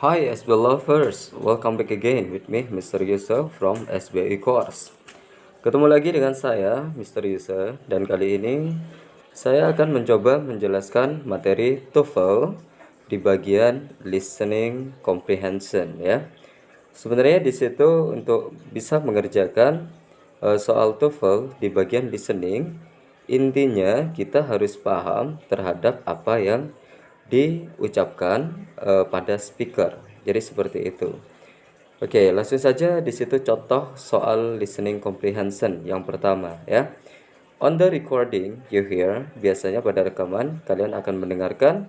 Hi SB lovers, welcome back again with me Mr. Yusuf from SBI Course. Ketemu lagi dengan saya Mr. Yusuf dan kali ini saya akan mencoba menjelaskan materi TOEFL di bagian listening comprehension ya. Sebenarnya di situ untuk bisa mengerjakan soal TOEFL di bagian listening, intinya kita harus paham terhadap apa yang diucapkan pada speaker. Jadi seperti itu. Oke, langsung saja di situ contoh soal listening comprehension yang pertama ya. On the recording you hear, biasanya pada rekaman kalian akan mendengarkan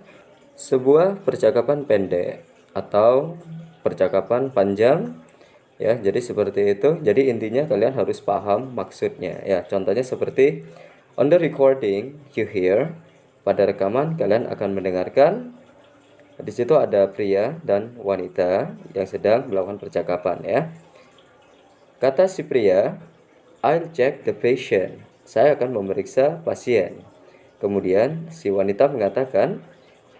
sebuah percakapan pendek atau percakapan panjang ya. Jadi seperti itu. Jadi intinya kalian harus paham maksudnya ya. Contohnya seperti on the recording you hear, pada rekaman kalian akan mendengarkan di situ ada pria dan wanita yang sedang melakukan percakapan ya. Kata si pria, I'll check the patient. Saya akan memeriksa pasien. Kemudian si wanita mengatakan,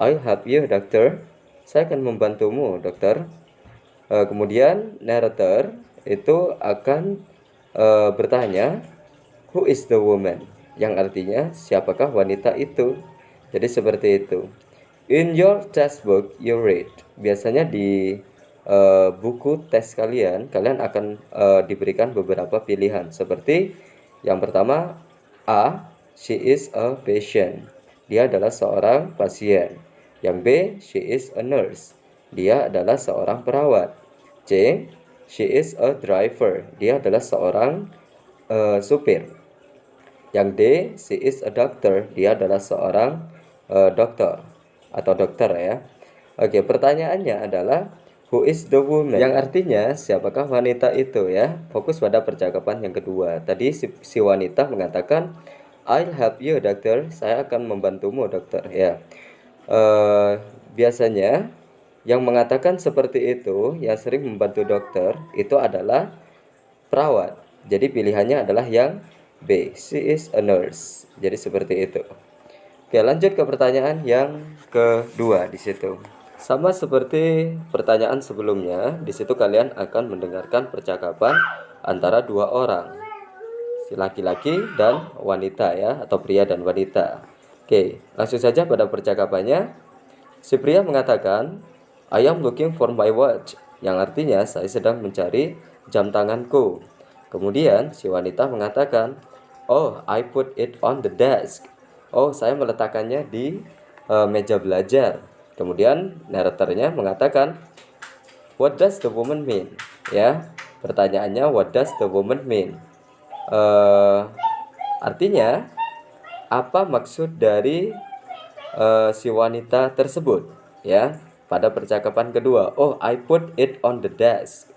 I'll help you, doctor. Saya akan membantumu, dokter. Kemudian narrator itu akan bertanya, who is the woman? Yang artinya siapakah wanita itu? Jadi seperti itu. In your textbook you read. Biasanya di buku tes kalian akan diberikan beberapa pilihan. Seperti yang pertama, A, she is a patient. Dia adalah seorang pasien. Yang B, she is a nurse. Dia adalah seorang perawat. C, she is a driver. Dia adalah seorang supir. Yang D, she is a doctor. Dia adalah seorang dokter atau dokter ya. Oke, pertanyaannya adalah who is the woman? Yang artinya siapakah wanita itu ya. Fokus pada percakapan yang kedua. Tadi si wanita mengatakan I'll help you, dokter. Saya akan membantumu, dokter ya. Biasanya yang mengatakan seperti itu, yang sering membantu dokter itu adalah perawat. Jadi pilihannya adalah yang B, she is a nurse. Jadi seperti itu. Oke, lanjut ke pertanyaan yang kedua di situ. Sama seperti pertanyaan sebelumnya, di situ kalian akan mendengarkan percakapan antara dua orang, si laki-laki dan wanita ya, atau pria dan wanita. Oke, langsung saja pada percakapannya. Si pria mengatakan, I am looking for my watch, yang artinya saya sedang mencari jam tanganku. Kemudian si wanita mengatakan, oh, I put it on the desk. Oh, saya meletakkannya di meja belajar. Kemudian narratornya mengatakan, what does the woman mean? Ya, pertanyaannya what does the woman mean? Artinya apa maksud dari si wanita tersebut? Ya, pada percakapan kedua, oh, I put it on the desk.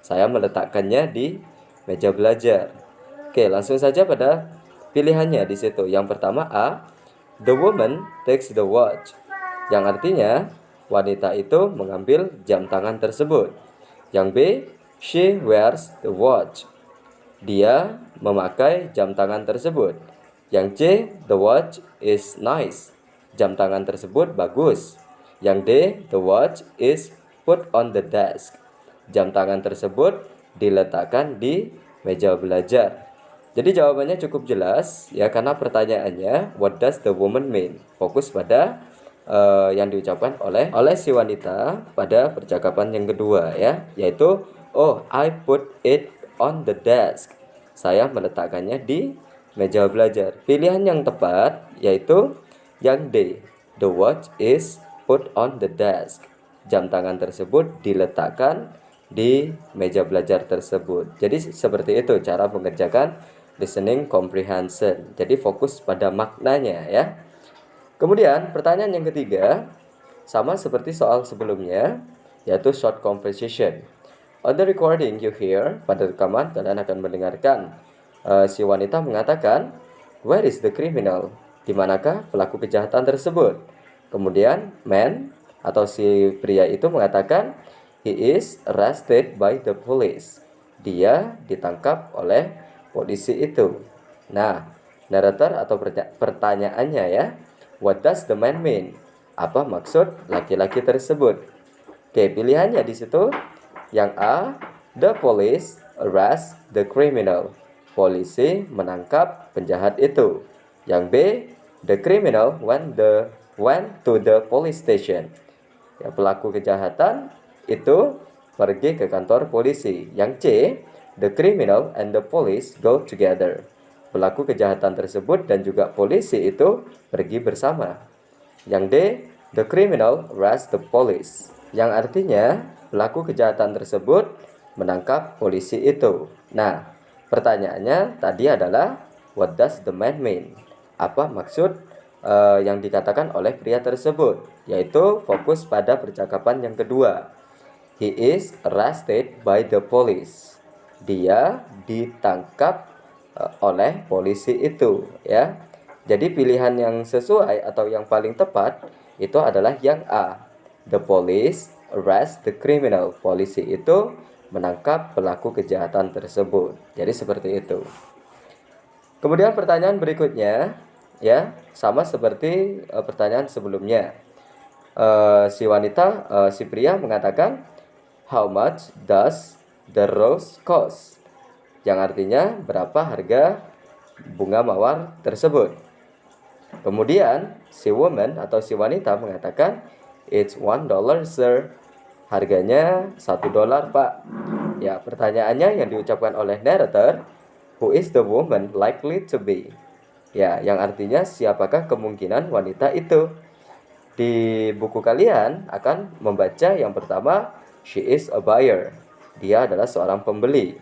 Saya meletakkannya di meja belajar. Oke, langsung saja pada pilihannya di situ. Yang pertama A, the woman takes the watch. Yang artinya wanita itu mengambil jam tangan tersebut. Yang B, she wears the watch. Dia memakai jam tangan tersebut. Yang C, the watch is nice. Jam tangan tersebut bagus. Yang D, the watch is put on the desk. Jam tangan tersebut diletakkan di meja belajar. Jadi jawabannya cukup jelas ya, karena pertanyaannya what does the woman mean? Fokus pada yang diucapkan oleh si wanita pada percakapan yang kedua ya, yaitu oh, I put it on the desk. Saya meletakkannya di meja belajar. Pilihan yang tepat yaitu yang D, the watch is put on the desk. Jam tangan tersebut diletakkan di meja belajar tersebut. Jadi seperti itu cara mengerjakan listening comprehension. Jadi fokus pada maknanya ya. Kemudian pertanyaan yang ketiga sama seperti soal sebelumnya, yaitu short conversation. On the recording you hear, pada rekaman kalian akan mendengarkan si wanita mengatakan, where is the criminal? Di manakah pelaku kejahatan tersebut? Kemudian man atau si pria itu mengatakan, he is arrested by the police. Dia ditangkap oleh polisi itu. Nah, narrator atau pertanyaannya ya, what does the man mean? Apa maksud laki-laki tersebut? Oke, pilihannya di situ. Yang A, the police arrest the criminal. Polisi menangkap penjahat itu. Yang B, the criminal went to the police station. Ya, pelaku kejahatan itu pergi ke kantor polisi. Yang C, the criminal and the police go together. Pelaku kejahatan tersebut dan juga polisi itu pergi bersama. Yang D, the criminal arrest the police. Yang artinya pelaku kejahatan tersebut menangkap polisi itu. Nah, pertanyaannya tadi adalah what does the man mean? Apa maksud yang dikatakan oleh pria tersebut? Yaitu fokus pada percakapan yang kedua. He is arrested by the police. Dia ditangkap oleh polisi itu, ya. Jadi pilihan yang sesuai atau yang paling tepat itu adalah yang A. The police arrest the criminal. Polisi itu menangkap pelaku kejahatan tersebut. Jadi seperti itu. Kemudian pertanyaan berikutnya, ya, sama seperti pertanyaan sebelumnya. Si pria mengatakan, how much does the rose cost? Yang artinya berapa harga bunga mawar tersebut. Kemudian si woman atau si wanita mengatakan, it's $1 sir. Harganya $1 pak. Ya, pertanyaannya yang diucapkan oleh narrator, who is the woman likely to be? Ya, yang artinya siapakah kemungkinan wanita itu? Di buku kalian akan membaca yang pertama, she is a buyer. Dia adalah seorang pembeli.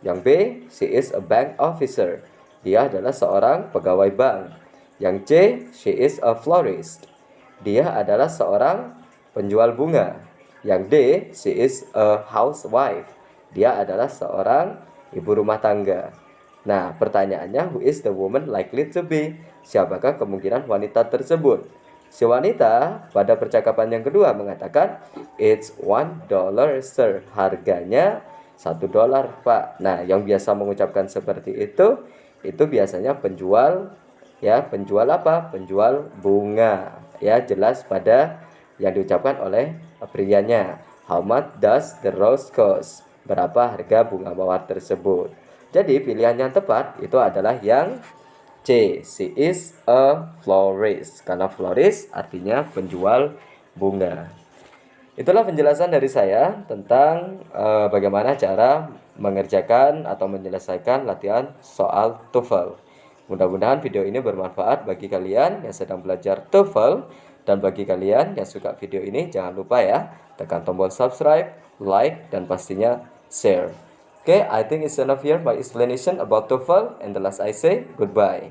Yang B, she is a bank officer. Dia adalah seorang pegawai bank. Yang C, she is a florist. Dia adalah seorang penjual bunga. Yang D, she is a housewife. Dia adalah seorang ibu rumah tangga. Nah, pertanyaannya, who is the woman likely to be? Siapakah kemungkinan wanita tersebut? Si wanita pada percakapan yang kedua mengatakan, it's $1 sir. Harganya $1 pak. Nah, yang biasa mengucapkan seperti itu biasanya penjual, ya, penjual apa? Penjual bunga. Ya, jelas pada yang diucapkan oleh prianya. How much does the rose cost? Berapa harga bunga mawar tersebut? Jadi pilihan yang tepat itu adalah yang C. She is a florist. Karena florist artinya penjual bunga. Itulah penjelasan dari saya tentang bagaimana cara mengerjakan atau menyelesaikan latihan soal TOEFL. Mudah-mudahan video ini bermanfaat bagi kalian yang sedang belajar TOEFL. Dan bagi kalian yang suka video ini, jangan lupa ya, tekan tombol subscribe, like, dan pastinya share. Okay, I think it's enough here my explanation about TOEFL, and the last I say goodbye.